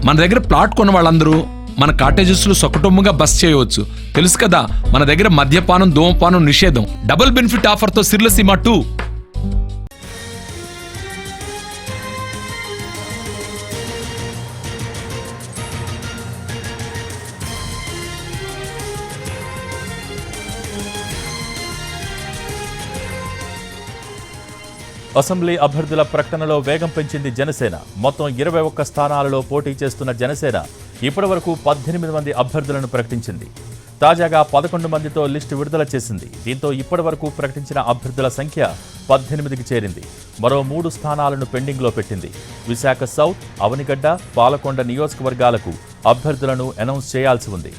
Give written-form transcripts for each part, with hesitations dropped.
మన దగ్గర ప్లాట్ కొన్న వాళ్ళందరూ మన కాటేజెస్లో సకుటుంబంగా బస్ చేయవచ్చు. తెలుసు కదా, మన దగ్గర మద్యపానం ధూమపానం నిషేధం. Double benefit ఆఫర్తో సిర్లసీమ 2. అసెంబ్లీ అభ్యర్థుల ప్రకటనలో వేగం పెంచింది జనసేన. మొత్తం 21 స్థానాలలో పోటీ చేస్తున్న జనసేన ఇప్పటి వరకు 18 మంది అభ్యర్థులను ప్రకటించింది. తాజాగా 11 మందితో లిస్టు విడుదల చేసింది. దీంతో ఇప్పటి వరకు ప్రకటించిన అభ్యర్థుల సంఖ్య 18కి చేరింది. మరో 3 స్థానాలను పెండింగ్లో పెట్టింది. విశాఖ సౌత్, అవనిగడ్డ, పాలకొండ నియోజకవర్గాలకు అభ్యర్థులను అనౌన్స్ చేయాల్సి ఉంది.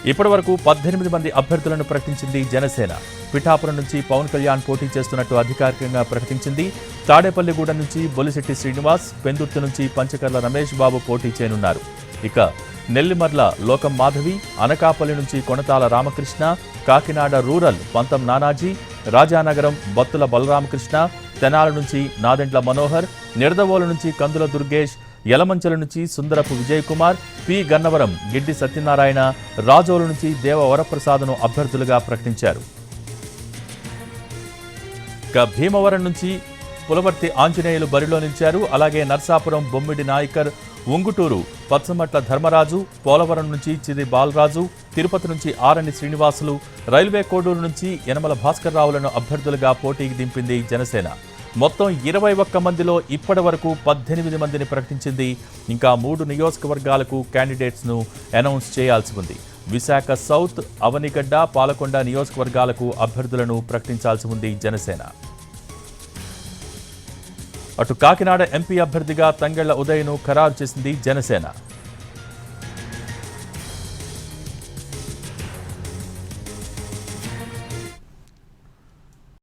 ఇప్పటి వరకు 18 మంది అభ్యర్థులను ప్రకటించింది జనసేన. పిఠాపురం నుంచి పవన్ కళ్యాణ్ పోటీ చేస్తున్నట్టు అధికారికంగా ప్రకటించింది. తాడేపల్లిగూడ నుంచి బొలిశెట్టి శ్రీనివాస్, పెందుర్తి నుంచి పంచకర్ల రమేష్ బాబు పోటీ చేయనున్నారు. ఇక నెల్లిమర్ల లోకం మాధవి, అనకాపల్లి నుంచి కొనతాల రామకృష్ణ, కాకినాడ రూరల్ పంతం నానాజీ, రాజానగరం బత్తుల బలరామకృష్ణ, తెనాల నుంచి నాదెండ్ల మనోహర్, నిడదవోలు నుంచి కందుల దుర్గేష్, యలమంచల నుంచి సుందరపు విజయ్ కుమార్, పి గన్నవరం గిడ్డి సత్యనారాయణ, రాజోలు నుంచి దేవ వరప్రసాద్ను అభ్యర్థులుగా ప్రకటించారు. ఇక భీమవరం నుంచి పులవర్తి ఆంజనేయులు బరిలో నిలిచారు. అలాగే నర్సాపురం బొమ్మిడి నాయకర్, ఉంగుటూరు పచ్చమట్ల ధర్మరాజు, పోలవరం నుంచి చిది బాలరాజు, తిరుపతి నుంచి ఆరణి శ్రీనివాసులు, రైల్వే కోడూరు నుంచి యనమల భాస్కర్ రావులను అభ్యర్థులుగా పోటీకి దింపింది జనసేన. మొత్తం 21 మందిలో ఇప్పటి వరకు 18 మందిని ప్రకటించింది. ఇంకా 3 నియోజకవర్గాలకు క్యాండిడేట్స్ను అనౌన్స్ చేయాల్సి ఉంది. విశాఖ సౌత్, అవనిగడ్డ, పాలకొండ నియోజకవర్గాలకు అభ్యర్థులను ప్రకటించాల్సి ఉంది జనసేన. అటు కాకినాడ ఎంపీ అభ్యర్థిగా తంగెళ్ల ఉదయ్ను ఖరారు చేసింది జనసేన.